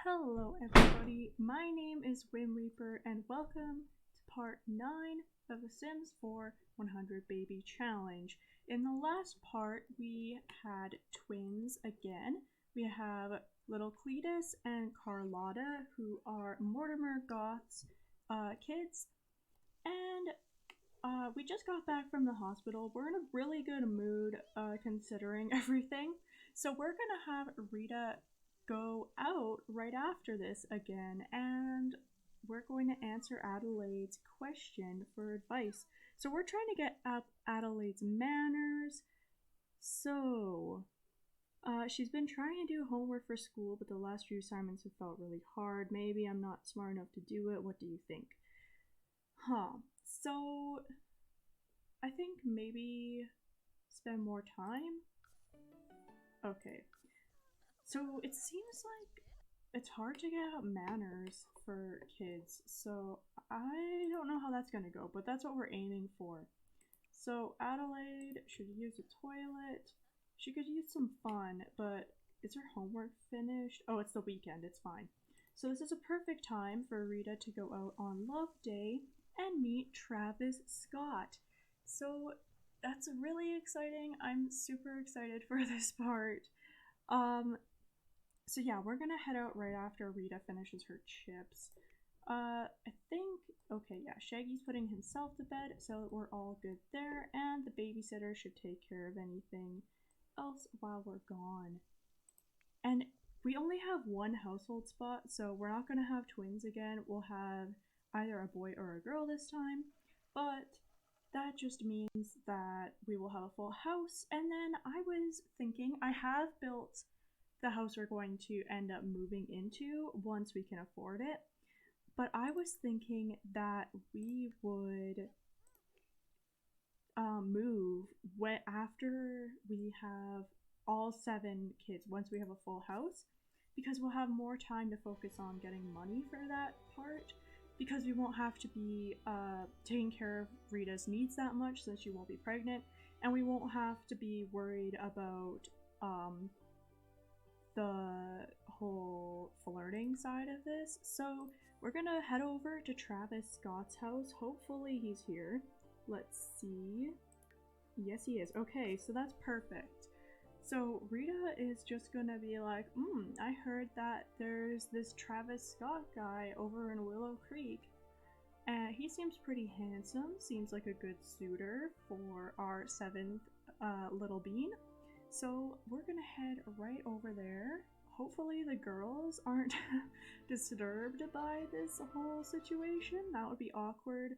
Hello everybody, my name is whimreaper and welcome to part 9 of the Sims 4 100 Baby Challenge. In the last part we had twins again. We have little Cletus and Carlotta, who are Mortimer Goth's kids, and we just got back from the hospital. We're in a really good mood considering everything, so we're gonna have Rita go out right after this again, and we're going to answer Adelaide's question for advice. So we're trying to get up Adelaide's manners. So she's been trying to do homework for school, but the last few assignments have felt really hard. Maybe I'm not smart enough to do it. What do you think? So I think maybe spend more time. Okay. So it seems like it's hard to get up manners for kids, so I don't know how that's gonna go, but that's what we're aiming for. So Adelaide should use the toilet. She could use some fun, but is her homework finished? Oh, it's the weekend, it's fine. So this is a perfect time for Rita to go out on Love Day and meet Travis Scott. So that's really exciting. I'm super excited for this part. So yeah, we're gonna head out right after Rita finishes her chips. I think, okay, yeah, Shaggy's putting himself to bed, so we're all good there, and the babysitter should take care of anything else while we're gone. And we only have one household spot, so we're not gonna have twins again. We'll have either a boy or a girl this time, but that just means that we will have a full house. And then I was thinking, I have built the house we're going to end up moving into once we can afford it, but I was thinking that we would move after we have all 7 kids, once we have a full house, because we'll have more time to focus on getting money for that part, because we won't have to be taking care of Rita's needs that much since she won't be pregnant, and we won't have to be worried about the whole flirting side of this. So we're gonna head over to Travis Scott's house. Hopefully he's here. Let's see. Yes, he is. Okay, so that's perfect. So Rita is just gonna be like, I heard that there's this Travis Scott guy over in Willow Creek, and he seems pretty handsome, seems like a good suitor for our 7th little bean. So we're gonna head right over there. Hopefully the girls aren't disturbed by this whole situation. That would be awkward.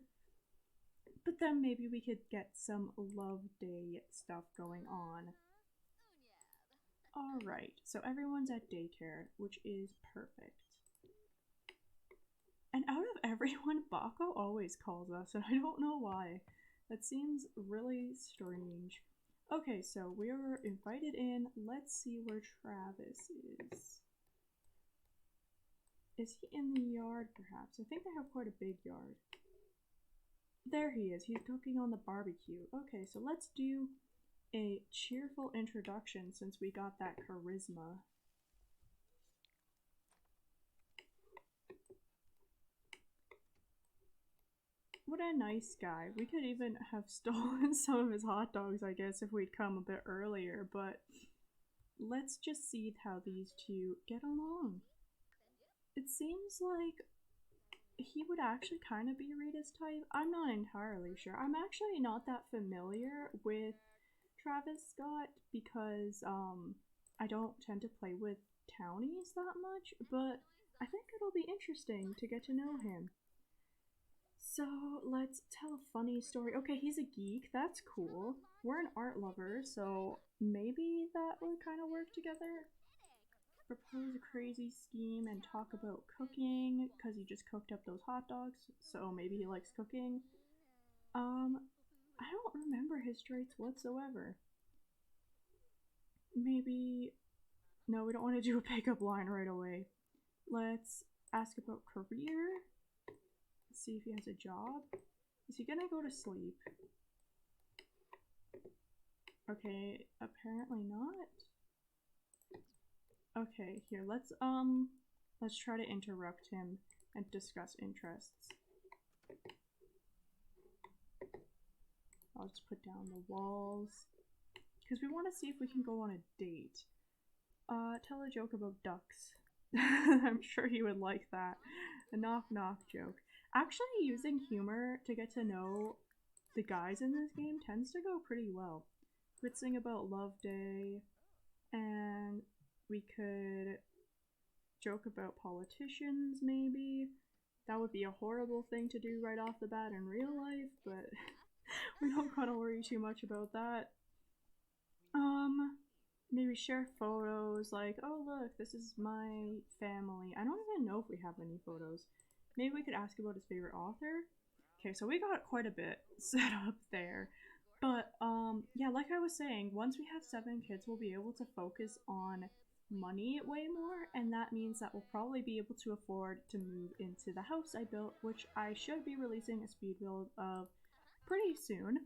But then maybe we could get some Love Day stuff going on. Alright, so everyone's at daycare, which is perfect. And out of everyone, Baco always calls us, and I don't know why. That seems really strange. Okay, so we are invited in. Let's see where Travis is. Is he in the yard, perhaps? I think they have quite a big yard. There he is. He's cooking on the barbecue. Okay, so let's do a cheerful introduction since we got that charisma. What a nice guy. We could even have stolen some of his hot dogs, I guess, if we'd come a bit earlier, but let's just see how these two get along. It seems like he would actually kind of be Rita's type. I'm not entirely sure. I'm actually not that familiar with Travis Scott because I don't tend to play with townies that much, but I think it'll be interesting to get to know him. So let's tell a funny story. Okay, he's a geek. That's cool. We're an art lover, so maybe that would kind of work together. Propose a crazy scheme and talk about cooking because he just cooked up those hot dogs, so maybe he likes cooking. I don't remember his traits whatsoever. Maybe... No, we don't want to do a pickup line right away. Let's ask about career. See if he has a job. Is he gonna go to sleep? Okay, apparently not. Okay, here, let's Let's try to interrupt him and discuss interests. I'll just put down the walls. Because we want to see if we can go on a date. Tell a joke about ducks. I'm sure he would like that. A knock-knock joke. Actually, using humor to get to know the guys in this game tends to go pretty well. We'd sing about Love Day, and we could joke about politicians, maybe. That would be a horrible thing to do right off the bat in real life, but we don't gotta worry too much about that. Maybe share photos, like, oh look, this is my family. I don't even know if we have any photos. Maybe we could ask about his favorite author. Okay, so we got quite a bit set up there. But, yeah, like I was saying, once we have 7 kids, we'll be able to focus on money way more, and that means that we'll probably be able to afford to move into the house I built, which I should be releasing a speed build of pretty soon.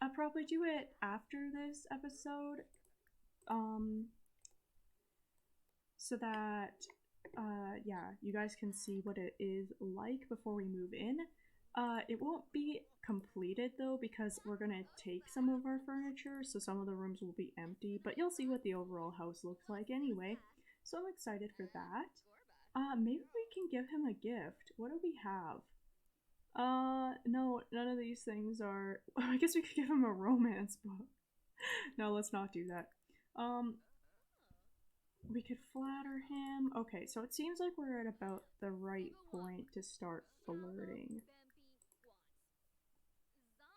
I'll probably do it after this episode, so that, yeah, you guys can see what it is like before we move in. It won't be completed though, because we're gonna take some of our furniture, so some of the rooms will be empty, but you'll see what the overall house looks like anyway, so I'm excited for that. Maybe we can give him a gift. What do we have? No, none of these things are... I guess we could give him a romance book. No, let's not do that. We could flatter him. Okay, so it seems like we're at about the right point to start flirting.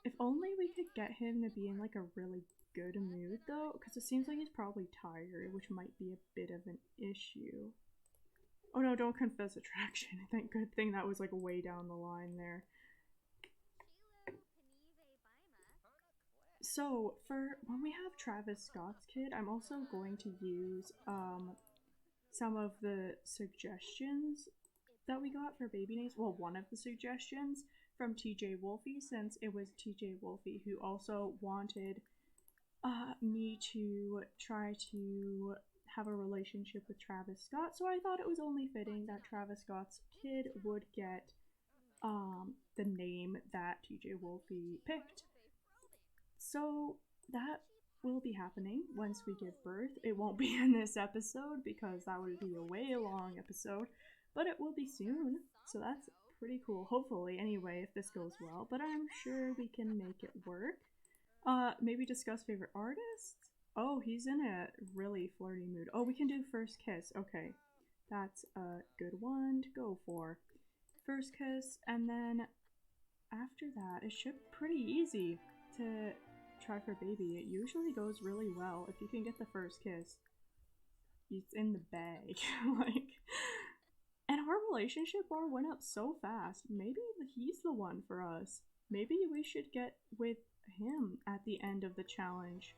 If only we could get him to be in like a really good mood though, because it seems like he's probably tired, which might be a bit of an issue. Oh no, don't confess attraction. Thank good thing that was like way down the line there. So, for when we have Travis Scott's kid, I'm also going to use some of the suggestions that we got for baby names. Well, one of the suggestions from TJ Wolfie, since it was TJ Wolfie who also wanted me to try to have a relationship with Travis Scott, so I thought it was only fitting that Travis Scott's kid would get the name that TJ Wolfie picked. So that will be happening once we give birth. It won't be in this episode because that would be a way long episode, but it will be soon, so that's pretty cool. Hopefully, anyway, if this goes well, but I'm sure we can make it work. Maybe discuss favorite artists? Oh, he's in a really flirty mood. Oh, we can do first kiss. Okay, that's a good one to go for. First kiss, and then after that, it should be pretty easy to try for baby. It usually goes really well if you can get the first kiss. It's in the bag. Like, and our relationship bar went up so fast. Maybe he's the one for us. Maybe we should get with him at the end of the challenge.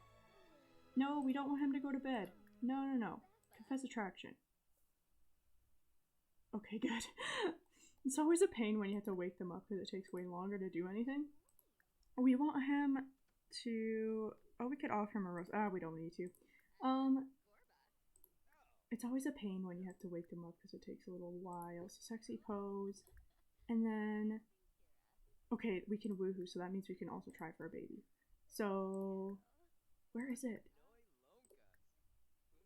No, we don't want him to go to bed. No. Confess attraction. Okay, good. It's always a pain when you have to wake them up because it takes way longer to do anything. We want him to... Oh, we could offer him a rose. We don't need to. It's always a pain when you have to wake them up because it takes a little while. So sexy pose. And then... Okay, we can woohoo, so that means we can also try for a baby. So... Where is it?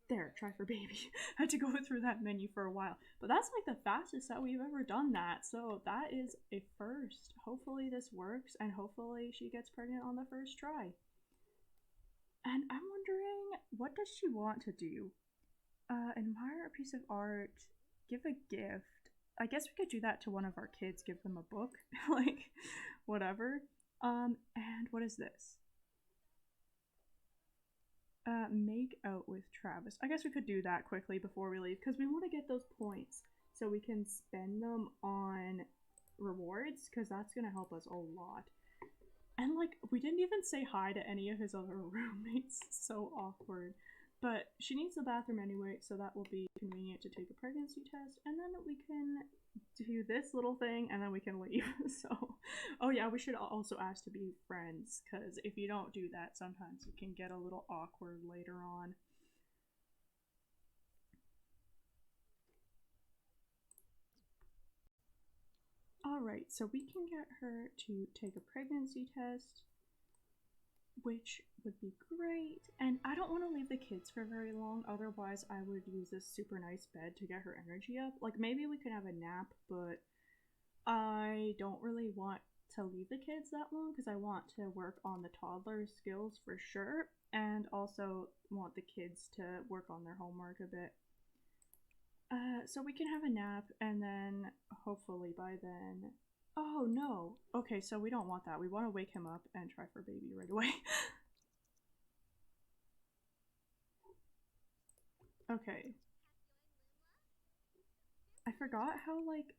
There, try for baby. I had to go through that menu for a while. But that's like the fastest that we've ever done that. So that is a first. Hopefully this works and hopefully she gets pregnant on the first try. And I'm wondering, what does she want to do? Admire a piece of art, give a gift. I guess we could do that to one of our kids, give them a book. Like, whatever. And what is this? Make out with Travis. I guess we could do that quickly before we leave because we want to get those points so we can spend them on rewards because that's going to help us a lot. And like, we didn't even say hi to any of his other roommates. So awkward. But she needs the bathroom anyway, so that will be convenient to take a pregnancy test. And then we can do this little thing and then we can leave. So, oh yeah, we should also ask to be friends because if you don't do that, sometimes it can get a little awkward later on. Alright, so we can get her to take a pregnancy test, which would be great. And I don't want to leave the kids for very long, otherwise I would use this super nice bed to get her energy up. Like, maybe we could have a nap, but I don't really want to leave the kids that long because I want to work on the toddler skills for sure, and also want the kids to work on their homework a bit. So we can have a nap, and then hopefully by then... Oh no! Okay, so we don't want that. We want to wake him up and try for baby right away. Okay. I forgot how, like,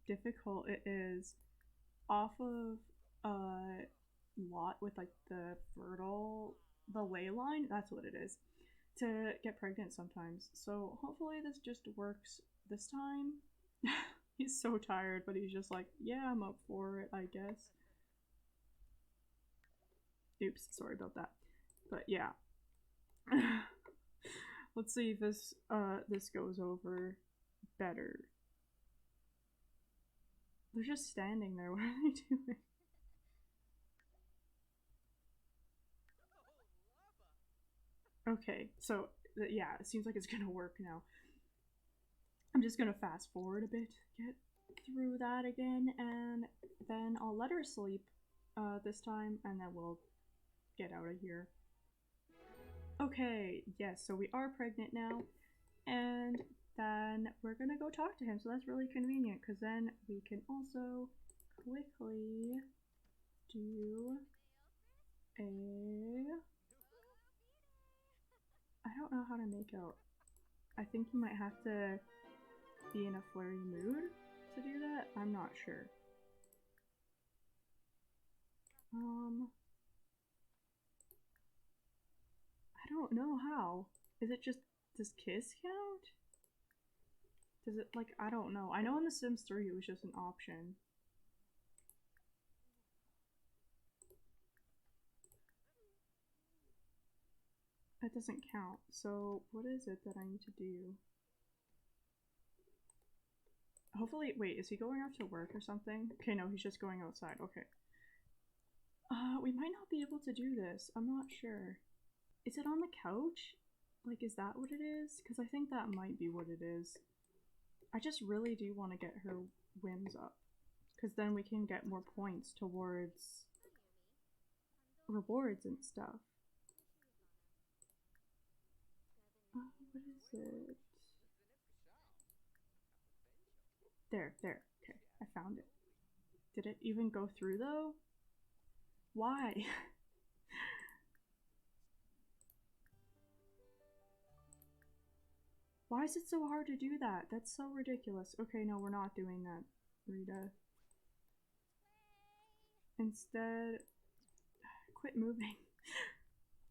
difficult it is off of a lot with, like, the ley line, that's what it is, to get pregnant sometimes. So hopefully this just works this time. He's so tired, but he's just like, yeah, I'm up for it, I guess. Oops, sorry about that. But yeah. Let's see if this goes over better. They're just standing there. What are they doing? Okay, so yeah, it seems like it's gonna work now. I'm just gonna fast forward a bit, get through that again, and then I'll let her sleep this time, and then we'll get out of here. Okay, yes, so we are pregnant now, and then we're gonna go talk to him, so that's really convenient, because then we can also quickly do a... I don't know how to make out. I think you might have to be in a flirty mood to do that? I'm not sure. I don't know how. Is it just, does kiss count? Does it, like, I don't know. I know in The Sims 3 it was just an option. That doesn't count. So what is it that I need to do? Hopefully, wait, is he going off to work or something? Okay, no, he's just going outside. Okay. We might not be able to do this. I'm not sure. Is it on the couch? Like, is that what it is? Because I think that might be what it is. I just really do want to get her whims up. Because then we can get more points towards rewards and stuff. What is it? There. Okay, I found it. Did it even go through though? Why? Why is it so hard to do that? That's so ridiculous. Okay, no, we're not doing that, Rita. Instead, quit moving.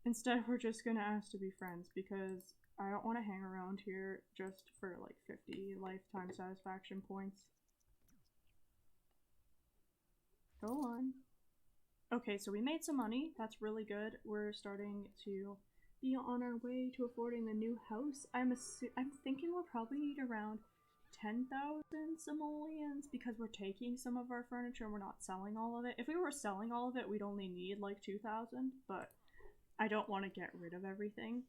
Instead, we're just gonna ask to be friends because I don't want to hang around here just for like 50 lifetime satisfaction points. Go on. Okay, so we made some money. That's really good. We're starting to be on our way to affording the new house. I'm thinking we'll probably need around 10,000 simoleons because we're taking some of our furniture and we're not selling all of it. If we were selling all of it, we'd only need like 2,000, but I don't want to get rid of everything.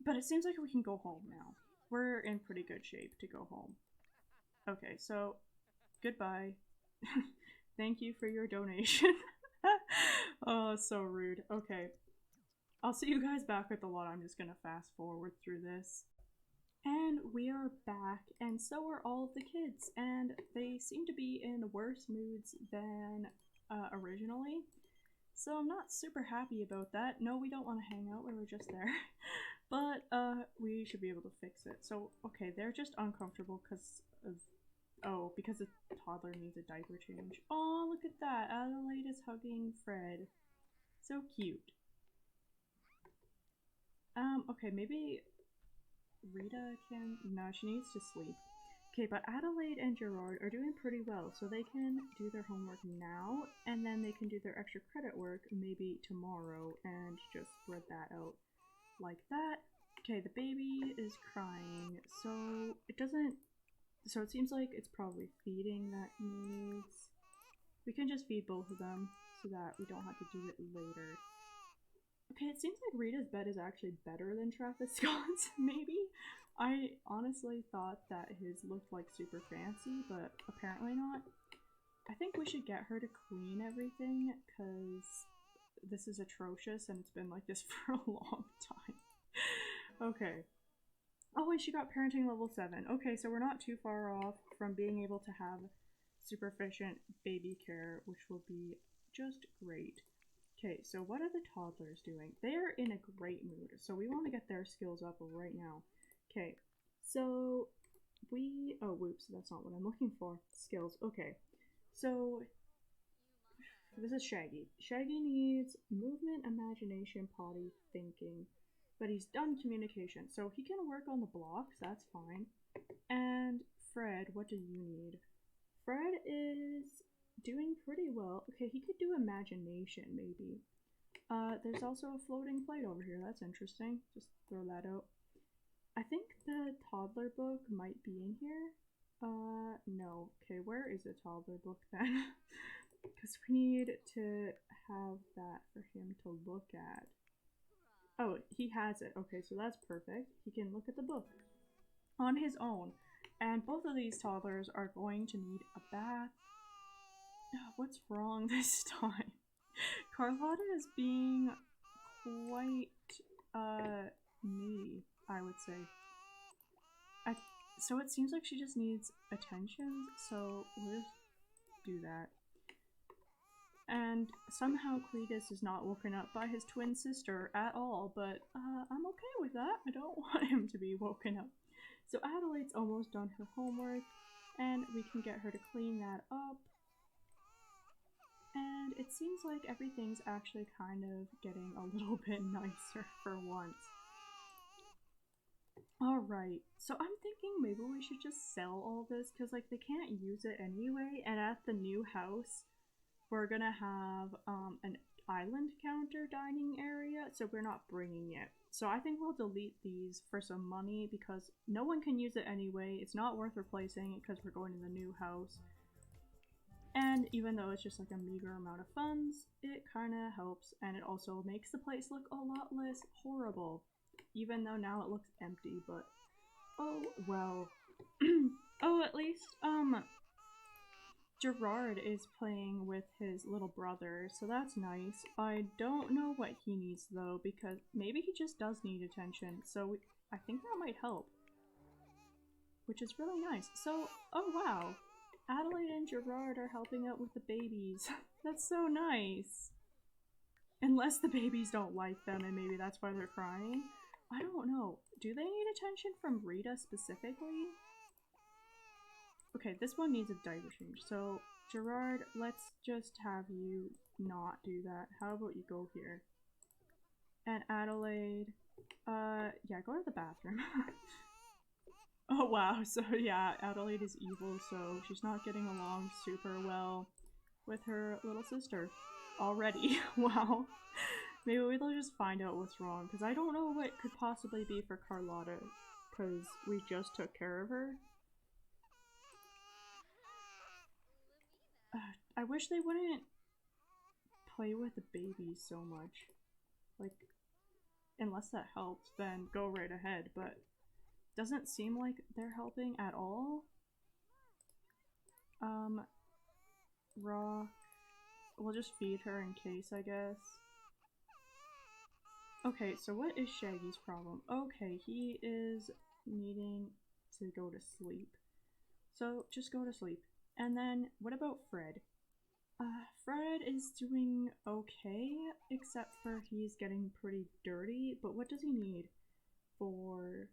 But it seems like we can go home now. We're in pretty good shape to go home. Okay, so goodbye. Thank you for your donation. Oh, so rude. Okay. I'll see you guys back at the lot. I'm just gonna fast forward through this. And we are back, and so are all of the kids, and they seem to be in worse moods than originally. So I'm not super happy about that. No, we don't want to hang out, we were just there. But we should be able to fix it. So, okay, they're just uncomfortable because of... Oh, because the toddler needs a diaper change. Oh, look at that. Adelaide is hugging Fred. So cute. Okay, maybe Rita can... No, she needs to sleep. Okay, but Adelaide and Gerard are doing pretty well, so they can do their homework now, and then they can do their extra credit work maybe tomorrow, and just spread that out like that. Okay, the baby is crying, so it doesn't So it seems like it's probably feeding that he needs. We can just feed both of them so that we don't have to do it later. Okay, it seems like Rita's bed is actually better than Travis Scott's, maybe? I honestly thought that his looked like super fancy, but apparently not. I think we should get her to clean everything, because this is atrocious and it's been like this for a long time. Okay. Oh wait, she got parenting level 7. Okay, so we're not too far off from being able to have super efficient baby care, which will be just great. Okay, so what are the toddlers doing? They're in a great mood, so we want to get their skills up right now. Okay, so oh whoops, that's not what I'm looking for. Skills, okay. So this is Shaggy. Shaggy needs movement, imagination, potty, thinking, but he's done communication, so he can work on the blocks, that's fine. And Fred, what do you need? Fred is doing pretty well. Okay, he could do imagination, maybe. There's also a floating plate over here. That's interesting. Just throw that out. I think the toddler book might be in here. No. Okay, where is the toddler book then? Because we need to have that for him to look at. Oh, he has it. Okay, so that's perfect. He can look at the book on his own. And both of these toddlers are going to need a bath. What's wrong this time? Carlotta is being quite needy, I would say. So it seems like she just needs attention, so we'll just do that. And somehow Cletus is not woken up by his twin sister at all, but I'm okay with that. I don't want him to be woken up. So Adelaide's almost done her homework, and we can get her to clean that up. And it seems like everything's actually kind of getting a little bit nicer for once. Alright, so I'm thinking maybe we should just sell all this, because like they can't use it anyway, and at the new house we're gonna have an island counter dining area, so we're not bringing it. So I think we'll delete these for some money, because no one can use it anyway. It's not worth replacing it because we're going to the new house. And even though it's just like a meager amount of funds, it kind of helps, and it also makes the place look a lot less horrible. Even though now it looks empty, but oh well. Oh, at least Gerard is playing with his little brother, so that's nice. I don't know what he needs though, because maybe he just does need attention, so I think that might help. Which is really nice. So, oh wow. Adelaide and Gerard are helping out with the babies. That's so nice. Unless the babies don't like them and maybe that's why they're crying. I don't know. Do they need attention from Rita specifically? Okay, this one needs a diaper change. So, Gerard, let's just have you not do that. How about you go here? And Adelaide, yeah, go to the bathroom. Oh wow, so yeah, Adelaide is evil, so she's not getting along super well with her little sister already. Wow. Maybe we'll just find out what's wrong, because I don't know what could possibly be for Carlotta, because we just took care of her. I wish they wouldn't play with the babies so much. Like, unless that helps, then go right ahead, but doesn't seem like they're helping at all. Rock. We'll just feed her in case, I guess. Okay, so what is Shaggy's problem? Okay, he is needing to go to sleep. So just go to sleep. And then what about Fred? Fred is doing okay, except for he's getting pretty dirty, but what does he need for...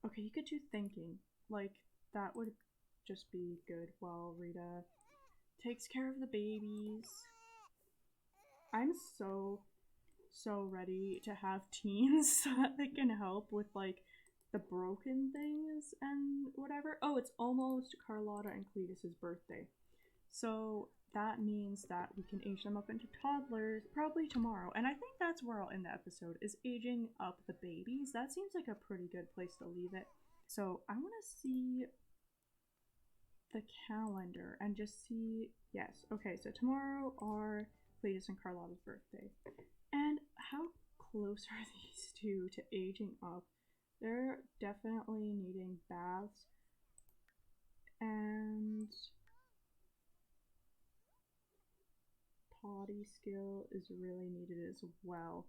Okay, he could do thinking. Like, that would just be good while Rita takes care of the babies. I'm so ready to have teens so that they can help with, like, the broken things and whatever. Oh, it's almost Carlotta and Cletus's birthday. So that means that we can age them up into toddlers probably tomorrow. And I think that's where I'll end the episode, is aging up the babies. That seems like a pretty good place to leave it. So I want to see the calendar and just see. Yes, okay, so tomorrow are Cletus and Carlotta's birthday. And how close are these two to aging up? They're definitely needing baths. And potty skill is really needed as well.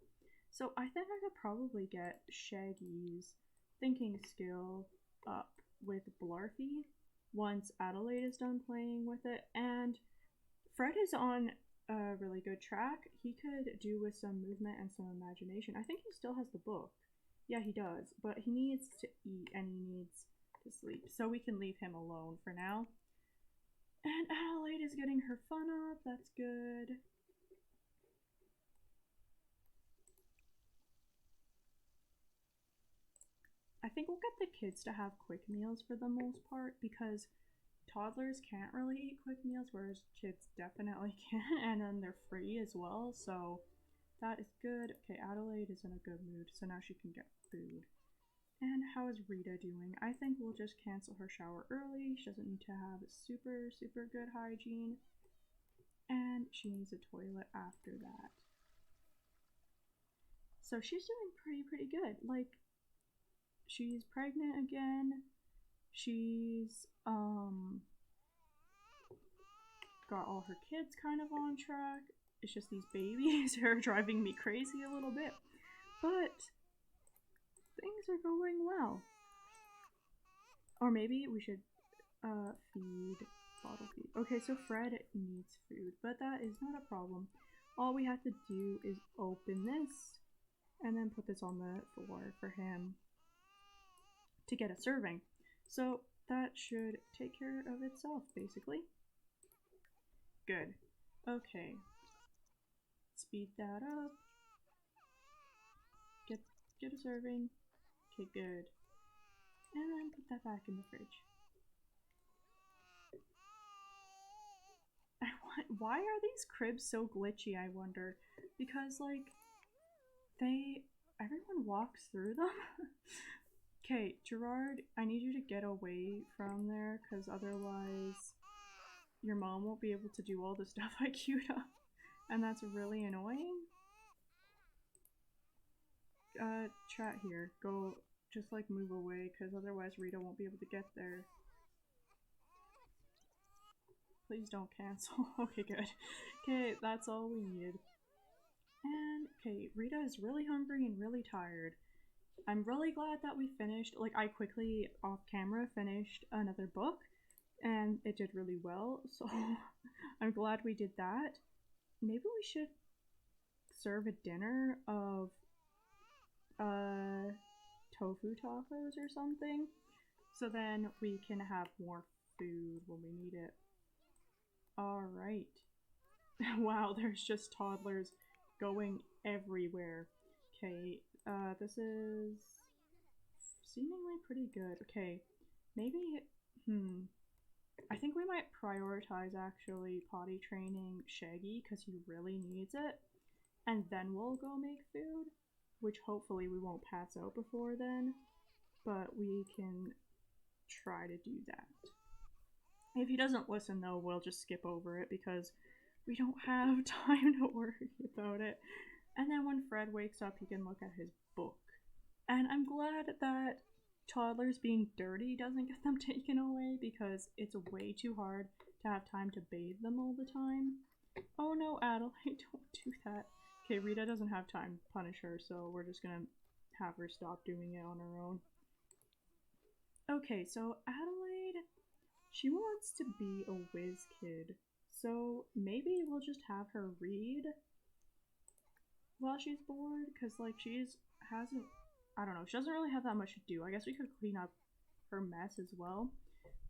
So I think I could probably get Shaggy's thinking skill up with Blarfy once Adelaide is done playing with it. And Fred is on a really good track. He could do with some movement and some imagination. I think he still has the book. Yeah, he does. But he needs to eat and he needs to sleep. So we can leave him alone for now. And Adelaide is getting her fun up. That's good. I think we'll get the kids to have quick meals for the most part because toddlers can't really eat quick meals, whereas kids definitely can, and then they're free as well, so that is good. Okay, Adelaide is in a good mood, so now she can get food. And how is Rita doing? I think we'll just cancel her shower early. She doesn't need to have super good hygiene. And she needs a toilet after that. So she's doing pretty good. Like, she's pregnant again. She's got all her kids kind of on track. It's just these babies are driving me crazy a little bit. But things are going well. Or maybe we should bottle feed. Okay, so Fred needs food, but that is not a problem. All we have to do is open this and then put this on the floor for him to get a serving. So that should take care of itself, basically. Good. Okay. Speed that up. Get a serving. Okay, good. And then put that back in the fridge. Why are these cribs so glitchy, I wonder? Because, like, everyone walks through them. Okay, Gerard, I need you to get away from there, because otherwise your mom won't be able to do all the stuff I queued up. And that's really annoying. Chat here. Go, just like move away, because otherwise Rita won't be able to get there. Please don't cancel. Okay, good. Okay, that's all we needed. And, okay, Rita is really hungry and really tired. I'm really glad that we finished. Like, I quickly, off camera, finished another book, and it did really well, so I'm glad we did that. Maybe we should serve a dinner of, tofu tacos or something, so then we can have more food when we need it. Alright. Wow, there's just toddlers going everywhere. Okay, this is seemingly pretty good. Okay, maybe, I think we might prioritize actually potty training Shaggy because he really needs it. And then we'll go make food, which hopefully we won't pass out before then. But we can try to do that. If he doesn't listen though, we'll just skip over it because we don't have time to worry about it. And then when Fred wakes up, he can look at his book. And I'm glad that toddlers being dirty doesn't get them taken away because it's way too hard to have time to bathe them all the time. Oh no, Adelaide, don't do that. Okay, Rita doesn't have time to punish her, so we're just gonna have her stop doing it on her own. Okay, so Adelaide, she wants to be a whiz kid. So maybe we'll just have her read while she's bored, because like she doesn't really have that much to do. I guess we could clean up her mess as well,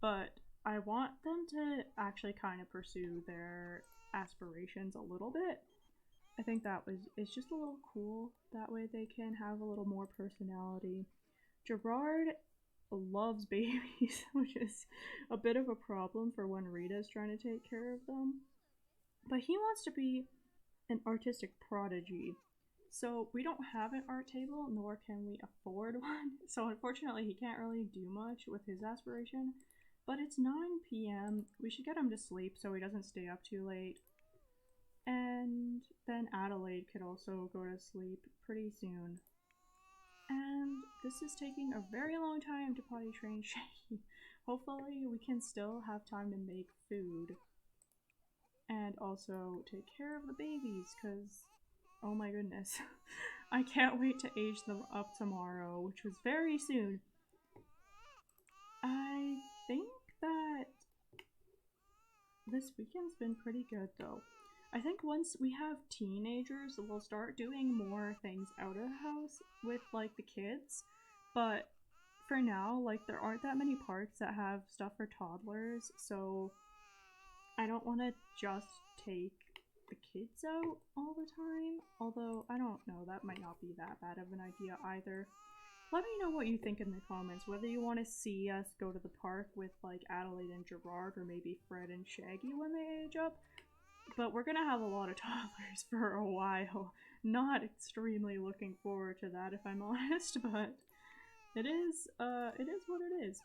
but I want them to actually kind of pursue their aspirations a little bit. I think it's just a little cool. That way they can have a little more personality. Gerard loves babies, which is a bit of a problem for when Rita's trying to take care of them. But he wants to be an artistic prodigy. So we don't have an art table, nor can we afford one. So unfortunately he can't really do much with his aspiration. But it's 9 p.m. We should get him to sleep so he doesn't stay up too late. And then Adelaide could also go to sleep pretty soon. And this is taking a very long time to potty train Shaggy. Hopefully we can still have time to make food. And also take care of the babies, because, oh my goodness. I can't wait to age them up tomorrow, which was very soon. I think that this weekend's been pretty good though. I think once we have teenagers, we'll start doing more things out of the house with like the kids. But for now, like there aren't that many parks that have stuff for toddlers, so I don't want to just take the kids out all the time. Although, I don't know, that might not be that bad of an idea either. Let me know what you think in the comments, whether you want to see us go to the park with like Adelaide and Gerard, or maybe Fred and Shaggy when they age up. But we're gonna have a lot of toddlers for a while. Not extremely looking forward to that, if I'm honest, but it is what it is.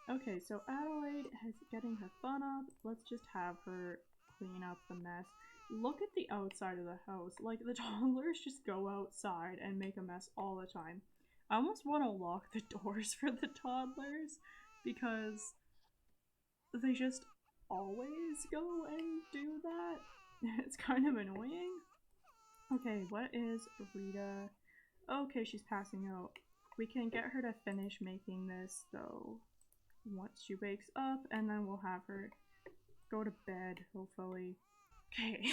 Okay, so Adelaide is getting her fun up. Let's just have her clean up the mess. Look at the outside of the house. Like, the toddlers just go outside and make a mess all the time. I almost want to lock the doors for the toddlers because they just always go and do that. It's kind of annoying. Okay, what is Rita? Okay, she's passing out. We can get her to finish making this though once she wakes up, and then we'll have her go to bed, hopefully. Okay.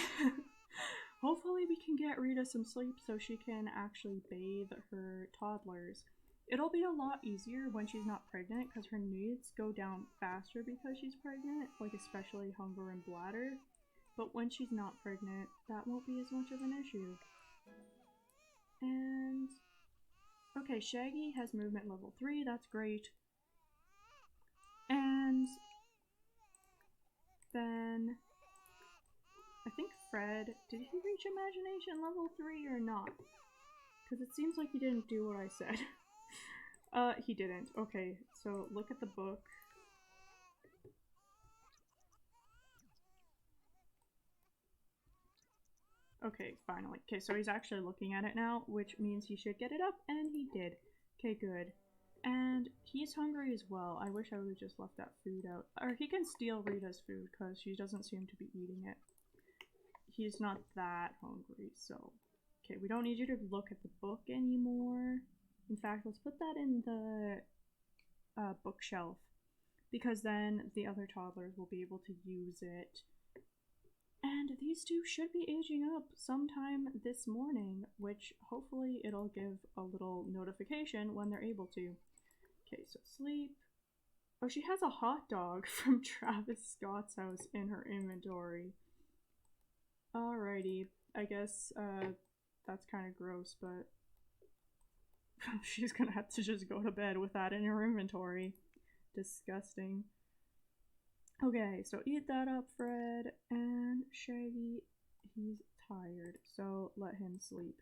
Hopefully we can get Rita some sleep so she can actually bathe her toddlers. It'll be a lot easier when she's not pregnant because her needs go down faster because she's pregnant, like especially hunger and bladder. But when she's not pregnant, that won't be as much of an issue. And okay, Shaggy has movement level 3, that's great. And then I think Fred, did he reach imagination level 3 or not? Because it seems like he didn't do what I said. He didn't. Okay, so look at the book. Okay, finally. Okay, so he's actually looking at it now, which means he should get it up, and he did. Okay, good. And he's hungry as well. I wish I would have just left that food out. Or he can steal Rita's food, because she doesn't seem to be eating it. He's not that hungry, so... Okay, we don't need you to look at the book anymore. In fact, let's put that in the bookshelf, because then the other toddlers will be able to use it. And these two should be aging up sometime this morning, which hopefully it'll give a little notification when they're able to. Okay, so sleep. Oh, she has a hot dog from Travis Scott's house in her inventory. Alrighty, I guess that's kind of gross, but she's gonna have to just go to bed with that in her inventory. Disgusting. Okay, so eat that up, Fred, and Shaggy, he's tired, so let him sleep.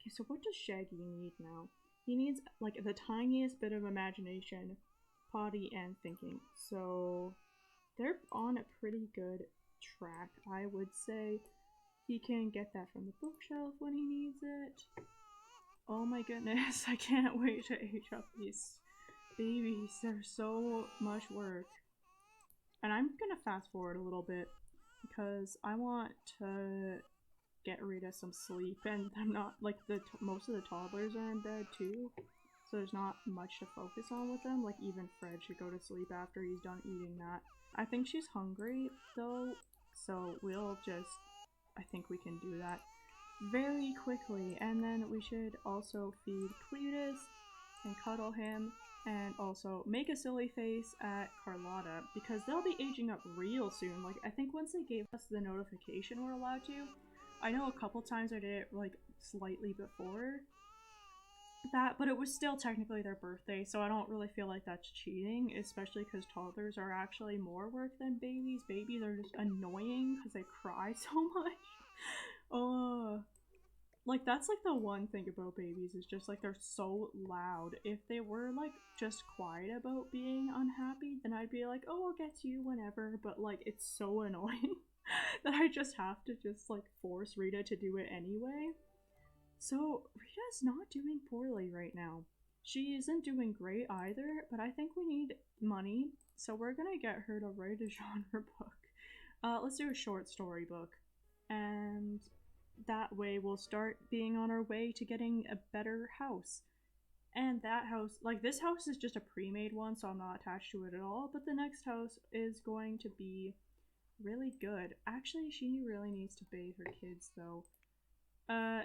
Okay, so what does Shaggy need now? He needs, like, the tiniest bit of imagination, potty, and thinking. So, they're on a pretty good track, I would say. He can get that from the bookshelf when he needs it. Oh my goodness, I can't wait to age up these babies. They're so much work. And I'm gonna fast forward a little bit because I want to get Rita some sleep, and I'm not, like, most of the toddlers are in bed too, so there's not much to focus on with them. Like, even Fred should go to sleep after he's done eating that. I think she's hungry though, so we'll just, I think we can do that very quickly. And then we should also feed Cletus and cuddle him, and also make a silly face at Carlotta, because they'll be aging up real soon. Like, I think once they gave us the notification we're allowed to, I know a couple times I did it, like, slightly before that, but it was still technically their birthday, so I don't really feel like that's cheating, especially because toddlers are actually more work than babies. Babies are just annoying because they cry so much. Oh. Like, that's like the one thing about babies is just like they're so loud. If they were like just quiet about being unhappy, then I'd be like, oh, I'll get to you whenever. But like, it's so annoying that I just have to just like force Rita to do it anyway. So Rita's not doing poorly right now. She isn't doing great either, but I think we need money, so we're gonna get her to write a genre book. Let's do a short story book. And that way we'll start being on our way to getting a better house. And that house, like this house is just a pre-made one, so I'm not attached to it at all, but the next house is going to be really good. Actually, she really needs to bathe her kids though.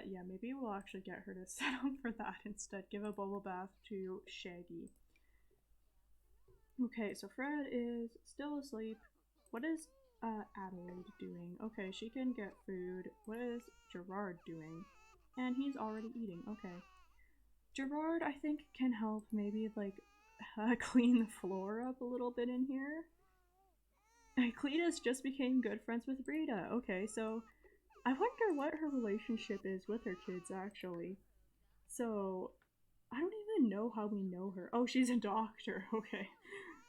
Yeah, maybe we'll actually get her to settle for that instead. Give a bubble bath to Shaggy. Okay, so Fred is still asleep. What is Adelaide doing? Okay, she can get food. What is Gerard doing? And he's already eating. Okay. Gerard, I think, can help maybe, like, clean the floor up a little bit in here. Cletus just became good friends with Rita. Okay, so I wonder what her relationship is with her kids, actually. So, I don't even know how we know her. Oh, she's a doctor. Okay.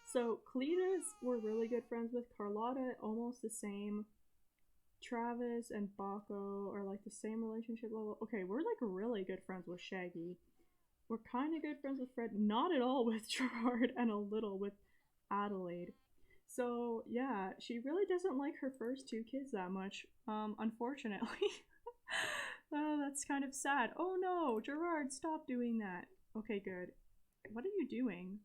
So, Cletus were really good friends with Carlotta, almost the same. Travis and Baco are like the same relationship level. Okay, we're like really good friends with Shaggy. We're kind of good friends with Fred, not at all with Gerard, and a little with Adelaide. So, yeah, she really doesn't like her first two kids that much, unfortunately. That's kind of sad. Oh no, Gerard, stop doing that. Okay, good. What are you doing?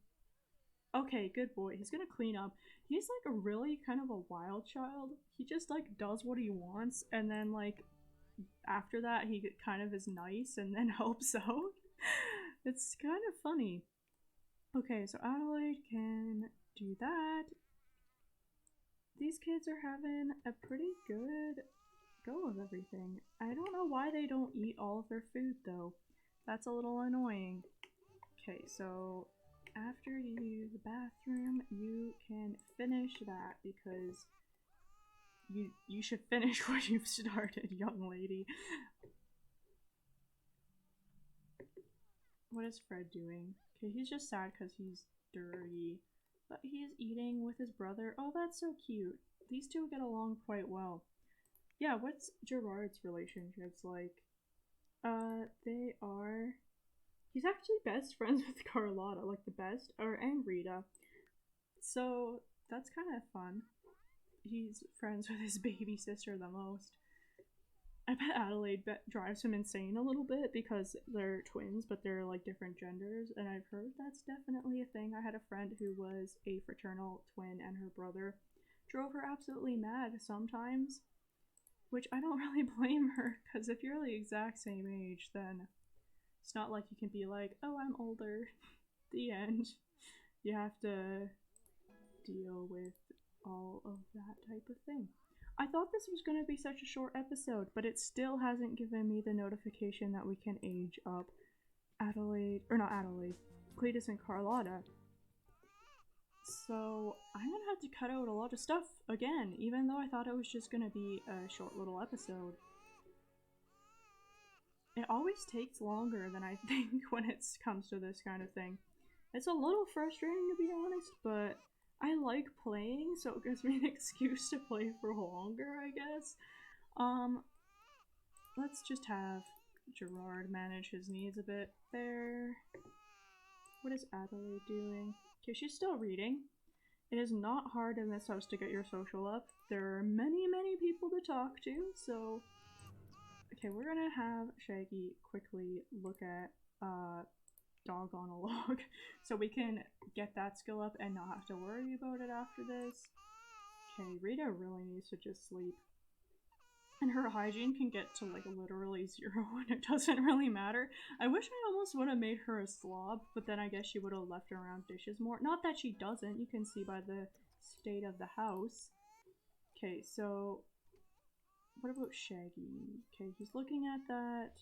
Okay, good boy. He's gonna clean up. He's like a really kind of a wild child. He just like does what he wants, and then like after that he kind of is nice and then helps out. It's kind of funny. Okay, so Adelaide can do that. These kids are having a pretty good go of everything. I don't know why they don't eat all of their food though. That's a little annoying. Okay, so after you use the bathroom, you can finish that because you should finish what you've started, young lady. What is Fred doing? Okay, he's just sad because he's dirty. But he is eating with his brother. Oh, that's so cute. These two get along quite well. Yeah, what's Gerard's relationships like? They are... He's actually best friends with Carlotta, like the best, and Rita. So, that's kind of fun. He's friends with his baby sister the most. I bet Adelaide drives him insane a little bit because they're twins, but they're like different genders, and I've heard that's definitely a thing. I had a friend who was a fraternal twin, and her brother drove her absolutely mad sometimes, which I don't really blame her, because if you're the exact same age, then it's not like you can be like, oh, I'm older. The end. You have to deal with all of that type of thing. I thought this was going to be such a short episode, but it still hasn't given me the notification that we can age up Cletus and Carlotta. So I'm going to have to cut out a lot of stuff again, even though I thought it was just going to be a short little episode. It always takes longer than I think when it comes to this kind of thing. It's a little frustrating to be honest, but I like playing, so it gives me an excuse to play for longer, I guess. Let's just have Gerard manage his needs a bit there. What is Adelaide doing? Okay, she's still reading. It is not hard in this house to get your social up. There are many, many people to talk to, so... Okay, we're gonna have Shaggy quickly look at, dog on a log so we can get that skill up and not have to worry about it after this. Okay, Rita really needs to just sleep. And her hygiene can get to like literally 0 and it doesn't really matter. I wish I almost would have made her a slob, but then I guess she would have left around dishes more. Not that she doesn't, you can see by the state of the house. Okay, so what about Shaggy? Okay, he's looking at that.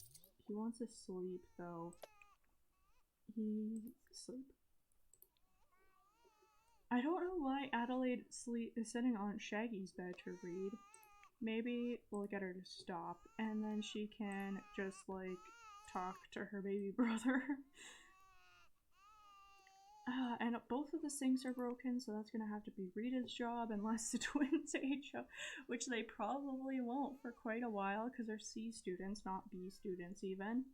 He wants to sleep though. Sleep. I don't know why Adelaide is sitting on Shaggy's bed to read. Maybe we'll get her to stop, and then she can just, like, talk to her baby brother. And both of the sinks are broken, so that's gonna have to be Rita's job unless the twins age up, which they probably won't for quite a while because they're C students, not B students even.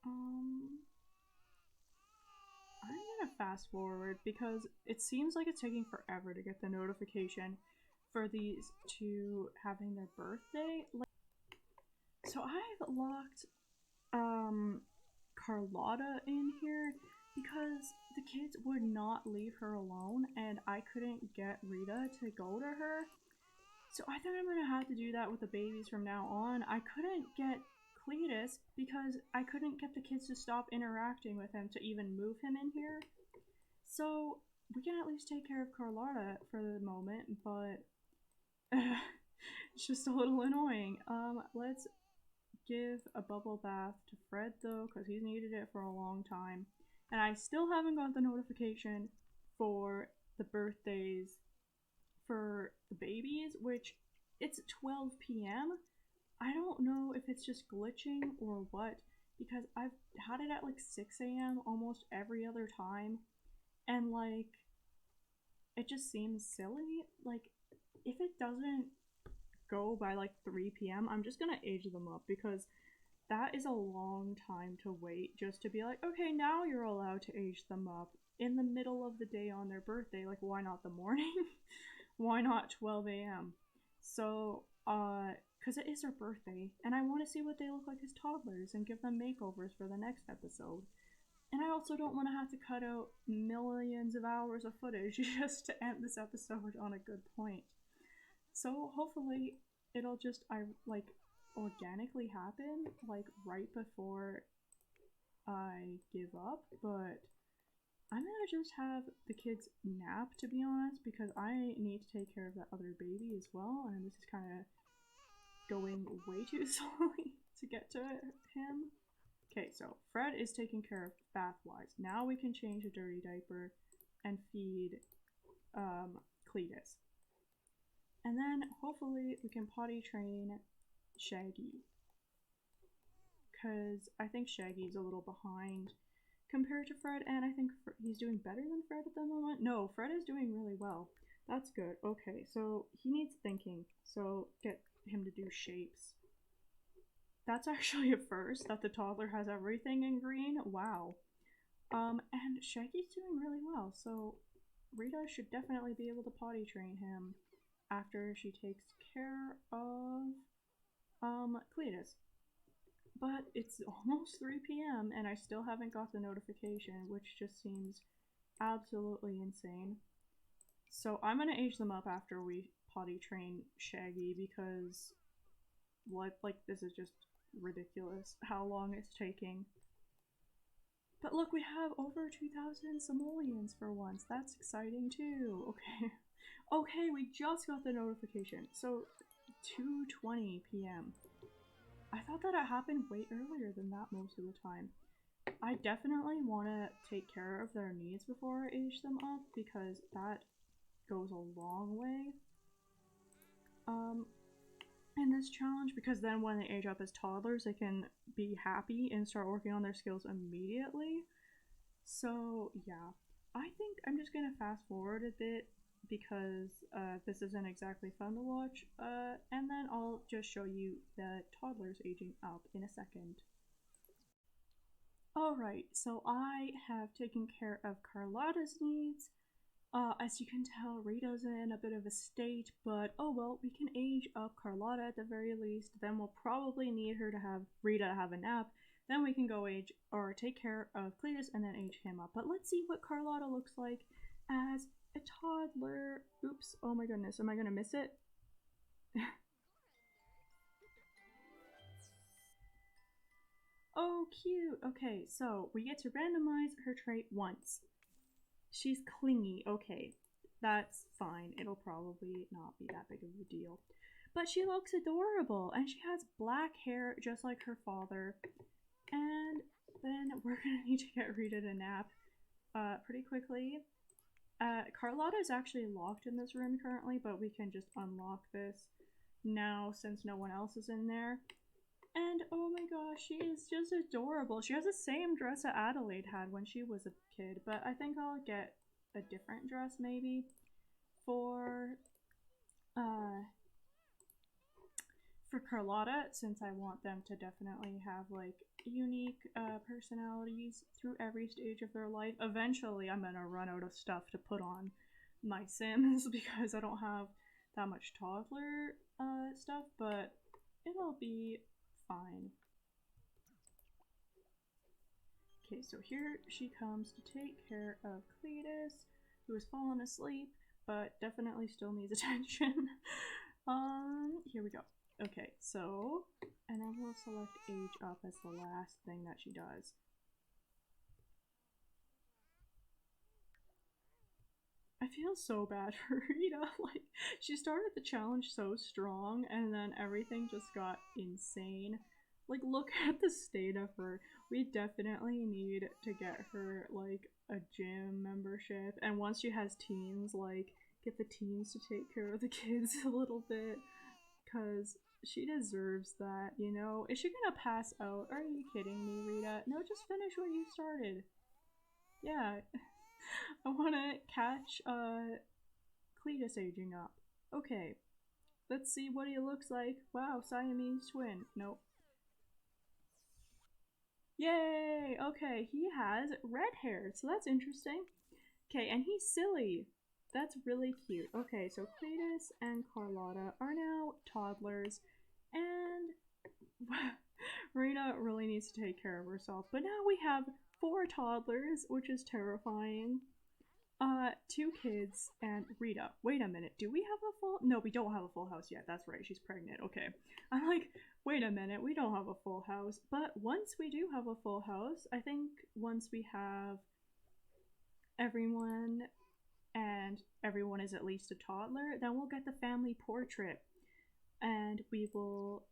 I'm gonna fast forward because it seems like it's taking forever to get the notification for these two having their birthday. So I've locked Carlotta in here because the kids would not leave her alone and I couldn't get Rita to go to her. So I think I'm gonna have to do that with the babies from now on. I couldn't get Cletus because I couldn't get the kids to stop interacting with him to even move him in here. So we can at least take care of Carlotta for the moment, but it's just a little annoying. Let's give a bubble bath to Fred though, because he's needed it for a long time. And I still haven't got the notification for the birthdays for the babies, which it's 12 p.m. I don't know if it's just glitching or what, because I've had it at like 6 a.m. almost every other time, and like, it just seems silly. Like, if it doesn't go by like 3 p.m., I'm just gonna age them up because that is a long time to wait just to be like, okay, now you're allowed to age them up in the middle of the day on their birthday. Like, why not the morning? Why not 12 a.m.? So, because it is their birthday, and I want to see what they look like as toddlers and give them makeovers for the next episode. And I also don't want to have to cut out millions of hours of footage just to end this episode on a good point. So hopefully it'll just, organically happen, like, right before I give up, but I'm gonna just have the kids nap, to be honest, because I need to take care of that other baby as well, and this is kind of going way too slowly to get to him. Okay, so Fred is taken care of bath-wise. Now we can change a dirty diaper and feed Cletus. And then hopefully we can potty train Shaggy, because I think Shaggy's a little behind compared to Fred, and I think he's doing better than Fred at the moment. No, Fred is doing really well. That's good. Okay, so he needs thinking, so get him to do shapes. That's actually a first, that the toddler has everything in green. Wow. And Shaggy's doing really well, so Rita should definitely be able to potty train him after she takes care of Cletus. But it's almost 3 p.m. and I still haven't got the notification, which just seems absolutely insane. So I'm gonna age them up after we potty train Shaggy because this is just ridiculous how long it's taking. But look, we have over 2,000 simoleons for once. That's exciting too. Okay. Okay, we just got the notification. So 2:20 p.m. I thought that it happened way earlier than that most of the time. I definitely want to take care of their needs before I age them up because that goes a long way in this challenge, because then when they age up as toddlers they can be happy and start working on their skills immediately. So yeah, I think I'm just gonna fast forward a bit because this isn't exactly fun to watch, and then I'll just show you the toddlers aging up in a second. Alright, so I have taken care of Carlotta's needs. As you can tell, Rita's in a bit of a state, but oh well, we can age up Carlotta at the very least. Then we'll probably need Rita to have a nap. Then we can go age or take care of Cletus and then age him up. But let's see what Carlotta looks like as a toddler. Oops, oh my goodness, am I gonna miss it? Oh, cute. Okay, so we get to randomize her trait once. She's clingy. Okay, that's fine. It'll probably not be that big of a deal. But she looks adorable, and she has black hair just like her father. And then we're gonna need to get Rita to nap pretty quickly. Carlotta is actually locked in this room currently, but we can just unlock this now since no one else is in there. And oh my gosh, she is just adorable. She has the same dress that Adelaide had when she was a kid, but I think I'll get a different dress maybe for Carlotta, since I want them to definitely have like unique personalities through every stage of their life. Eventually I'm gonna run out of stuff to put on my Sims because I don't have that much toddler stuff, but it'll be fine. Okay, so here she comes to take care of Cletus, who has fallen asleep, but definitely still needs attention. Here we go. Okay, so, and I will select age up as the last thing that she does. I feel so bad for Rita. Like, she started the challenge so strong, and then everything just got insane. Like, look at the state of her. We definitely need to get her, like, a gym membership. And once she has teens, like, get the teens to take care of the kids a little bit. Because she deserves that, you know? Is she gonna pass out? Are you kidding me, Rita? No, just finish what you started. Yeah. I wanna catch, Cletus aging up. Okay. Let's see what he looks like. Wow, Siamese twin. Nope. Yay! Okay, he has red hair, so that's interesting. Okay, and he's silly. That's really cute. Okay, so Cletus and Carlotta are now toddlers, and Rita really needs to take care of herself. But now we have 4 toddlers, which is terrifying. 2 kids and Rita. Wait a minute, do we have a full? No, we don't have a full house yet. That's right, she's pregnant. Okay. I'm like, wait a minute, we don't have a full house. But once we do have a full house, I think once we have everyone and everyone is at least a toddler, then we'll get the family portrait. And we will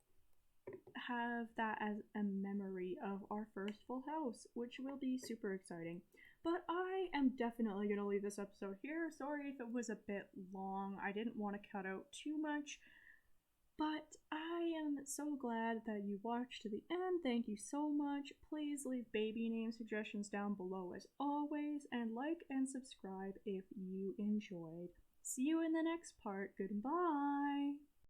have that as a memory of our first full house, which will be super exciting. But I am definitely going to leave this episode here. Sorry if it was a bit long. I didn't want to cut out too much. But I am so glad that you watched to the end. Thank you so much. Please leave baby name suggestions down below as always. And like and subscribe if you enjoyed. See you in the next part. Goodbye.